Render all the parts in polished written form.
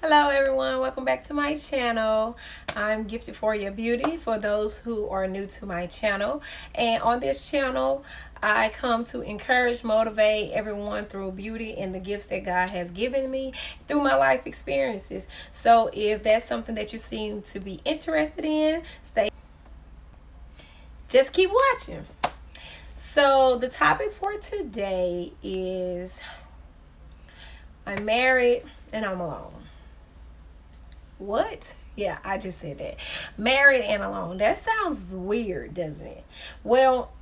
Hello everyone, welcome back to my channel. I'm Gifted for Your Beauty for those who are new to my channel. And on this channel, I come to encourage, motivate everyone through beauty and the gifts that God has given me through my life experiences. So if that's something that you seem to be interested in, just keep watching. So the topic for today is I'm married and I'm alone. What? Yeah, I just said that. Married and alone. That sounds weird, doesn't it? Well,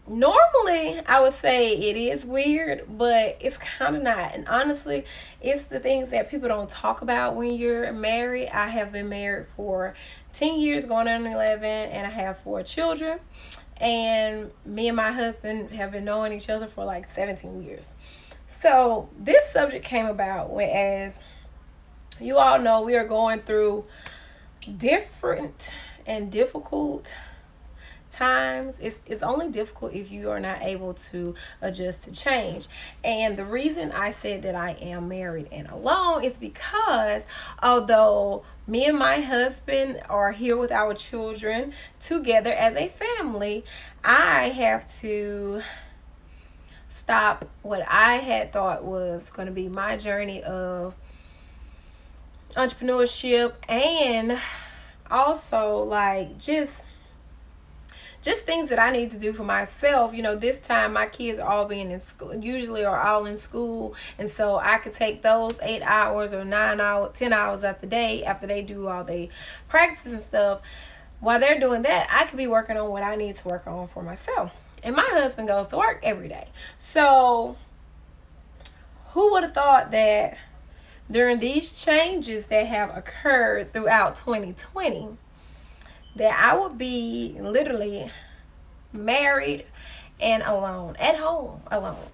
normally I would say it is weird, but it's kind of not. And honestly, it's the things that people don't talk about when you're married. I have been married for 10 years, going on 11, and I have 4 children. And me and my husband have been knowing each other for like 17 years. So this subject came about when, as you all know, we are going through different and difficult times. It's only difficult if you are not able to adjust to change. And the reason I said that I am married and alone is because although me and my husband are here with our children together as a family, I have to stop what I had thought was going to be my journey of entrepreneurship, and also like just things that I need to do for myself. This time my kids are all being in school, usually are all in school, and so I could take those 8 hours or 9 hours, 10 hours out the day after they do all the practice and stuff. While they're doing that, I could be working on what I need to work on for myself. And my husband goes to work every day. So who would have thought that during these changes that have occurred throughout 2020 that I would be literally married and alone, at home alone.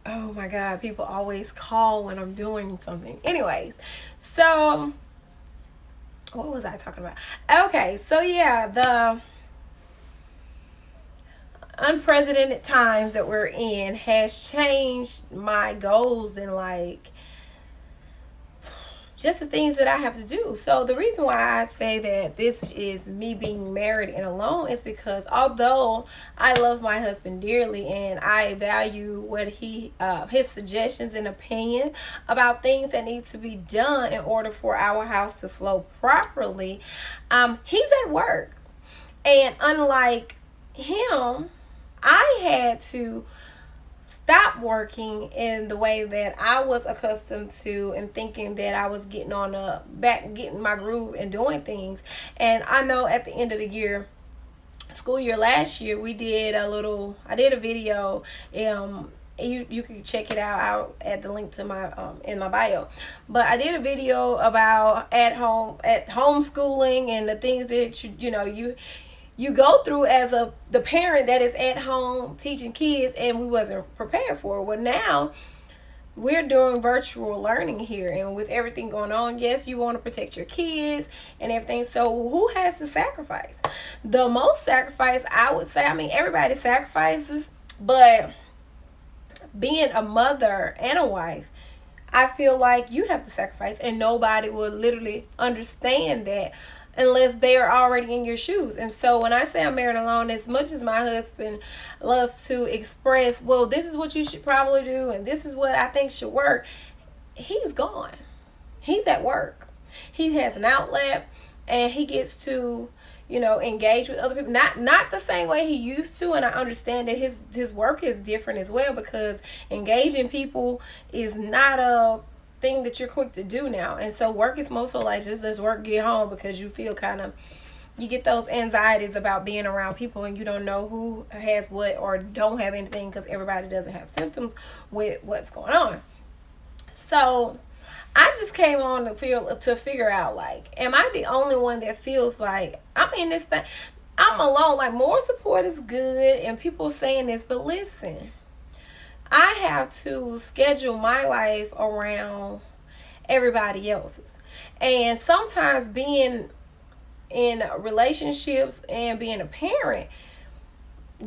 Oh my God, people always call when I'm doing something. Anyways, so what was I talking about? Okay, so yeah, the unprecedented times that we're in has changed my goals and like just the things that I have to do. So the reason why I say that this is me being married and alone is because although I love my husband dearly and I value what his suggestions and opinion about things that need to be done in order for our house to flow properly, he's at work. And unlike him, I had to stop working in the way that I was accustomed to and thinking that I was getting on a back, getting my groove and doing things. And I know at the end of the year, school year last year, I did a video. You can check it out at the link to my in my bio. But I did a video about at homeschooling and the things that you go through as the parent that is at home teaching kids, and we wasn't prepared for it. Well, now we're doing virtual learning here, and with everything going on, yes, you want to protect your kids and everything. So who has to sacrifice the most? Sacrifice, I would say, I mean, everybody sacrifices, but being a mother and a wife, I feel like you have to sacrifice, and nobody will literally understand that unless they are already in your shoes. And so when I say I'm married alone, as much as my husband loves to express, well, this is what you should probably do and this is what I think should work, he's gone. He's at work. He has an outlet and he gets to engage with other people, not the same way he used to. And I understand that his work is different as well, because engaging people is not a thing that you're quick to do now. And so work is mostly like just let's work, get home, because you feel kind of, you get those anxieties about being around people and you don't know who has what or don't have anything, because everybody doesn't have symptoms with what's going on. So I just came on to figure out, like, am I the only one that feels like I'm in this thing? I'm alone. Like, more support is good and people saying this, but listen, I have to schedule my life around everybody else's. And sometimes being in relationships and being a parent,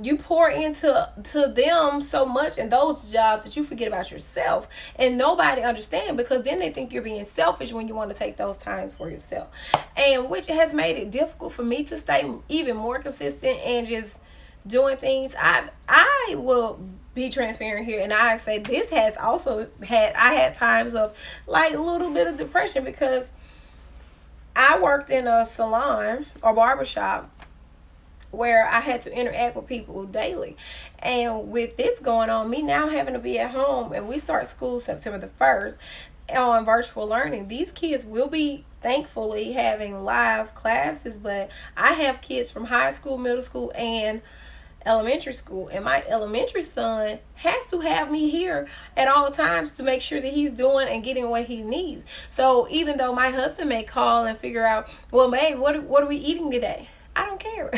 you pour into them so much in those jobs that you forget about yourself, and nobody understand, because then they think you're being selfish when you want to take those times for yourself, and which has made it difficult for me to stay even more consistent and just doing things. I will be transparent here, and I say this has also had times of like a little bit of depression, because I worked in a salon or barbershop where I had to interact with people daily. And with this going on, me now having to be at home, and we start school September the 1st on virtual learning, these kids will be thankfully having live classes, but I have kids from high school, middle school, and elementary school, and my elementary son has to have me here at all times to make sure that he's doing and getting what he needs. So even though my husband may call and figure out, well, babe, what are we eating today, I don't care.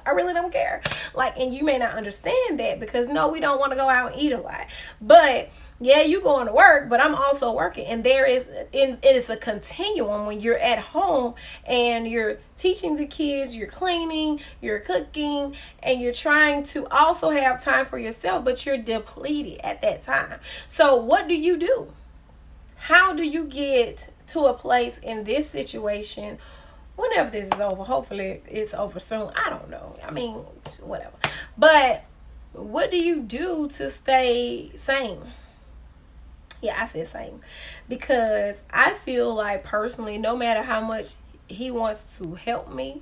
I really don't care. Like, and you may not understand that, because no, we don't want to go out and eat a lot. But yeah, you going to work, but I'm also working. And it is a continuum when you're at home and you're teaching the kids, you're cleaning, you're cooking, and you're trying to also have time for yourself, but you're depleted at that time. So what do you do? How do you get to a place in this situation whenever this is over? Hopefully it's over soon. I don't know. I mean, whatever. But what do you do to stay sane? Yeah, I said same. Because I feel like personally, no matter how much he wants to help me,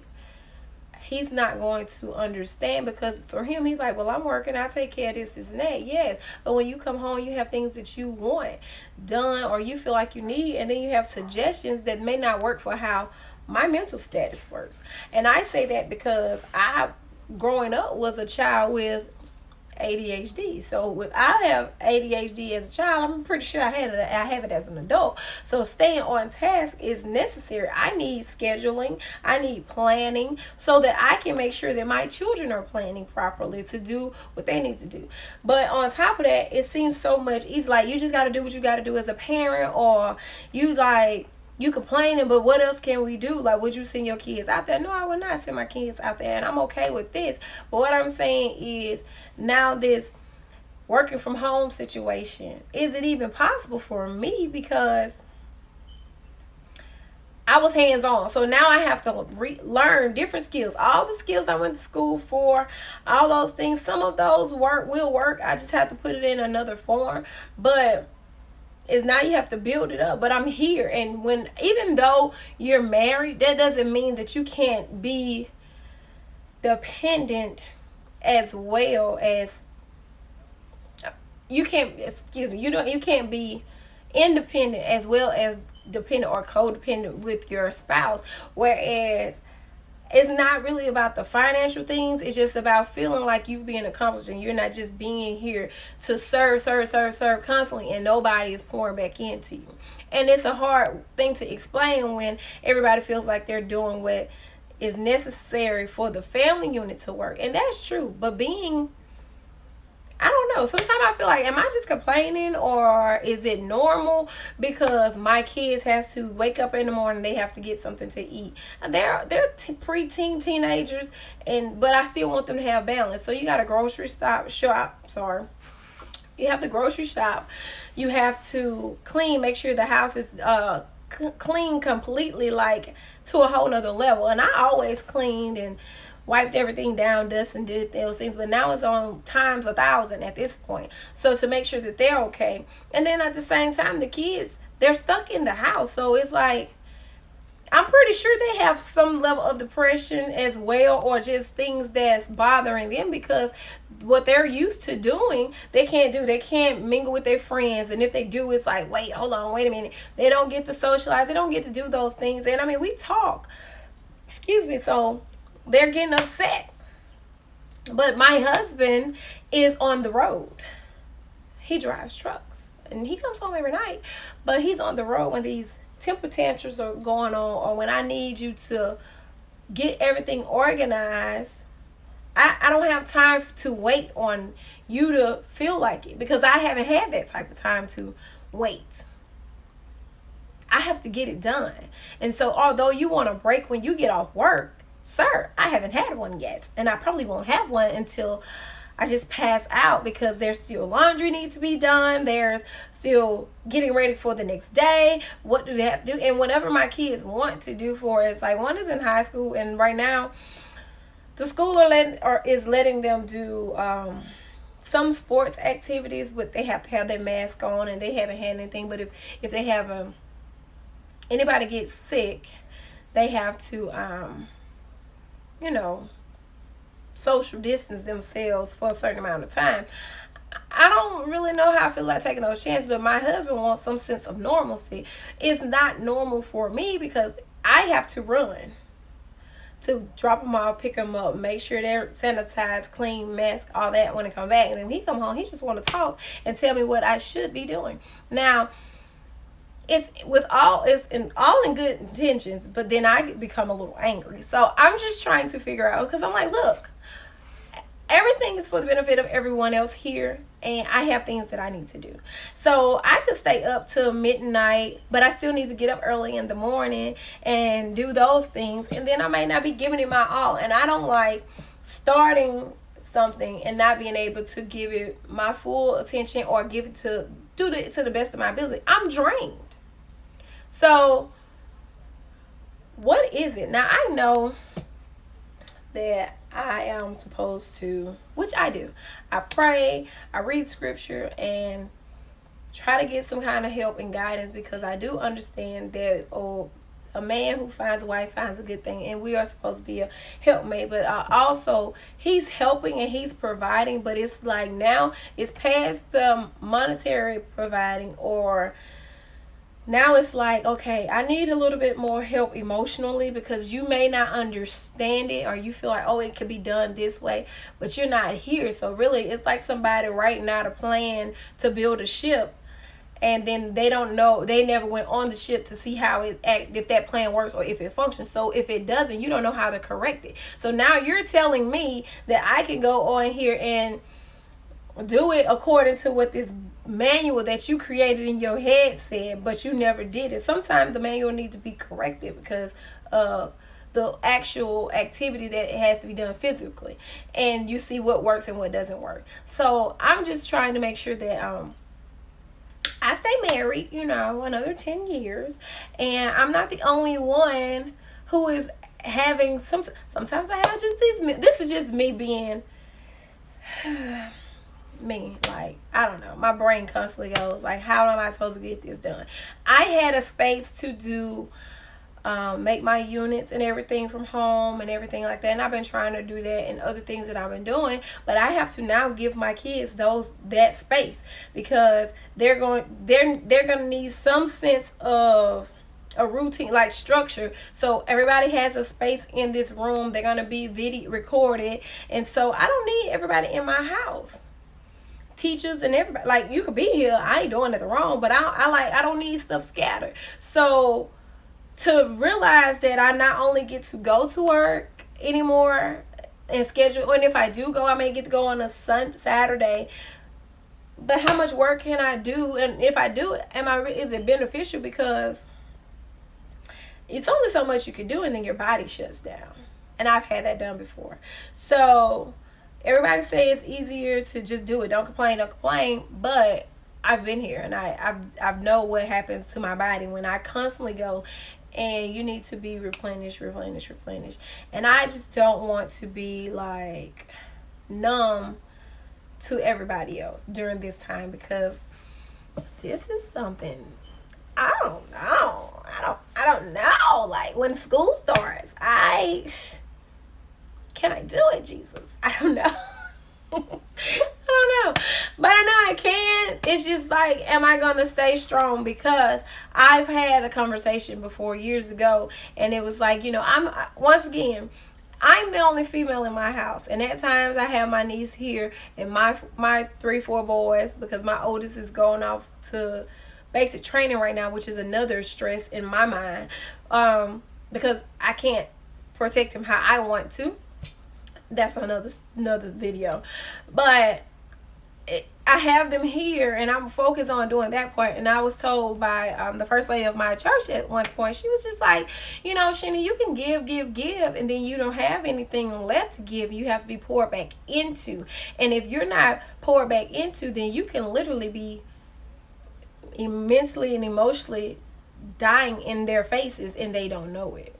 he's not going to understand, because for him, he's like, well, I'm working, I take care of this and that. Yes, but when you come home, you have things that you want done or you feel like you need, and then you have suggestions that may not work for how my mental status works. And I say that because I, growing up, was a child with ADHD. So with I have ADHD as a child, I'm pretty sure I have it as an adult. So staying on task is necessary. I need scheduling, I need planning, so that I can make sure that my children are planning properly to do what they need to do. But on top of that, it seems so much easy. Like, you just got to do what you got to do as a parent, or you complaining, but what else can we do? Like, would you send your kids out there? No, I would not send my kids out there, and I'm okay with this. But what I'm saying is, now this working from home situation, is it even possible for me? Because I was hands on. So now I have to learn different skills. All the skills I went to school for, all those things, some of those will work. I just have to put it in another form. But is now you have to build it up. But I'm here, and even though you're married, that doesn't mean that you can't be dependent as well as you can't, excuse me, you can't be independent as well as dependent or codependent with your spouse. Whereas it's not really about the financial things. It's just about feeling like you've been accomplished, and you're not just being here to serve constantly, and nobody is pouring back into you. And it's a hard thing to explain when everybody feels like they're doing what is necessary for the family unit to work. And that's true. But I don't know. Sometimes I feel like, am I just complaining, or is it normal because my kids has to wake up in the morning, they have to get something to eat, and they're preteen teenagers, but I still want them to have balance. So you got to shop. Sorry, you have to grocery shop. You have to clean, make sure the house is clean completely, like to a whole nother level. And I always cleaned and wiped everything down, dust, and did those things, but now it's on times 1,000 at this point. So to make sure that they're okay, and then at the same time, the kids, they're stuck in the house. So it's like, I'm pretty sure they have some level of depression as well, or just things that's bothering them, because what they're used to doing, they can't do. They can't mingle with their friends, and if they do, it's like, wait, hold on, wait a minute. They don't get to socialize. They don't get to do those things. And I mean, we talk. Excuse me. So they're getting upset. But my husband is on the road. He drives trucks, and he comes home every night, but he's on the road when these temper tantrums are going on, or when I need you to get everything organized. I don't have time to wait on you to feel like it, because I haven't had that type of time to wait. I have to get it done. And so although you want a break when you get off work, sir, I haven't had one yet, and I probably won't have one until I just pass out, because there's still laundry needs to be done. There's still getting ready for the next day. What do they have to do? And whatever my kids want to do for us, like one is in high school, and right now the school is letting them do some sports activities, but they have to have their mask on, and they haven't had anything. But if they have anybody gets sick, they have to you know, social distance themselves for a certain amount of time. I don't really know how I feel about taking those chances, but my husband wants some sense of normalcy. It's not normal for me because I have to run to drop them off, pick them up, make sure they're sanitized, clean, mask, all that when they come back. And then he come home, he just want to talk and tell me what I should be doing. Now, it's in good intentions, but then I become a little angry. So I'm just trying to figure out, because I'm like, look, everything is for the benefit of everyone else here, and I have things that I need to do. So I could stay up till midnight, but I still need to get up early in the morning and do those things, and then I may not be giving it my all. And I don't like starting something and not being able to give it my full attention or give it to the best of my ability. I'm drained. So what is it? Now I know that I am supposed to, which I do. I pray, I read scripture, and try to get some kind of help and guidance, because I do understand that a man who finds a wife finds a good thing, and we are supposed to be a helpmate. But also, he's helping and he's providing, but it's like now it's past the monetary providing, or now it's like, okay, I need a little bit more help emotionally, because you may not understand it, or you feel like, oh, it could be done this way, but you're not here. So really, it's like somebody writing out a plan to build a ship, and then they don't know, they never went on the ship to see how if that plan works or if it functions. So if it doesn't, you don't know how to correct it. So now you're telling me that I can go on here and do it according to what this manual that you created in your head said, but you never did it. Sometimes the manual needs to be corrected because of the actual activity that has to be done physically, and you see what works and what doesn't work. So I'm just trying to make sure that I stay married, another 10 years, and I'm not the only one who is having sometimes I have just this is just me being me. Like, I don't know, my brain constantly goes like, how am I supposed to get this done? I had a space to do make my units and everything from home and everything like that, and I've been trying to do that and other things that I've been doing, but I have to now give my kids that space, because they're gonna need some sense of a routine, like structure. So everybody has a space in this room. They're gonna be video recorded, and so I don't need everybody in my house. Teachers and everybody, like, you could be here, I ain't doing nothing wrong, but I don't need stuff scattered. So to realize that I not only get to go to work anymore and schedule, and if I do go, I may get to go on a Saturday, but how much work can I do? And if I do it, is it beneficial? Because it's only so much you can do, and then your body shuts down. And I've had that done before. So everybody say it's easier to just do it. Don't complain. But I've been here, and I know what happens to my body when I constantly go, and you need to be replenished. And I just don't want to be like numb to everybody else during this time, because this is something I don't know. I don't know. Like, when school starts, can I do it, Jesus? I don't know. I don't know, but I know I can. It's just like, am I gonna stay strong? Because I've had a conversation before years ago, and it was like, I'm the only female in my house, and at times I have my niece here and my 3-4 boys, because my oldest is going off to basic training right now, which is another stress in my mind, because I can't protect him how I want to. That's another video. But I have them here, and I'm focused on doing that part. And I was told by the first lady of my church at one point, she was just like, you know, Sheena, you can give, and then you don't have anything left to give. You have to be poured back into. And if you're not poured back into, then you can literally be immensely and emotionally dying in their faces, and they don't know it.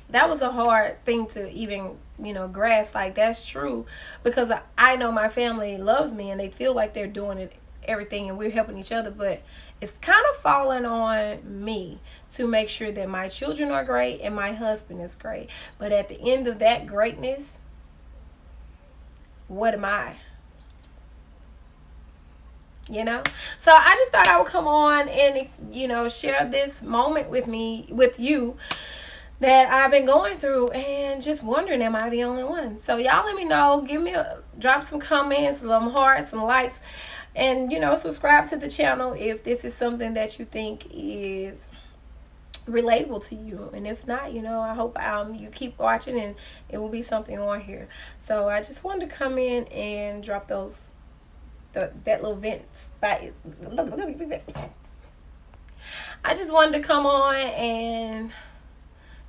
That was a hard thing to even, you know, grasp. Like, that's true, because I know my family loves me and they feel like they're doing it everything and we're helping each other, but it's kind of falling on me to make sure that my children are great and my husband is great. But at the end of that greatness, what am I? You know, so I just thought I would come on and, you know, share this moment with you, that I've been going through, and just wondering, am I the only one? So y'all let me know. Drop some comments, some hearts, some likes, and, you know, subscribe to the channel if this is something that you think is relatable to you. And if not, you know, I hope you keep watching and it will be something on here. So I just wanted to come in and drop that little vent spot. I just wanted to come on and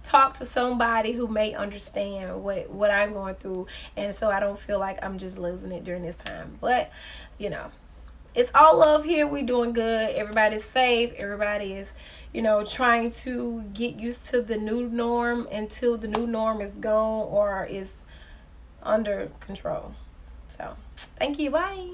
talk to somebody who may understand what I'm going through, and so I don't feel like I'm just losing it during this time. But, you know, it's all love here. We doing good. Everybody's safe. Everybody is, you know, trying to get used to the new norm until the new norm is gone or is under control. So thank you. Bye.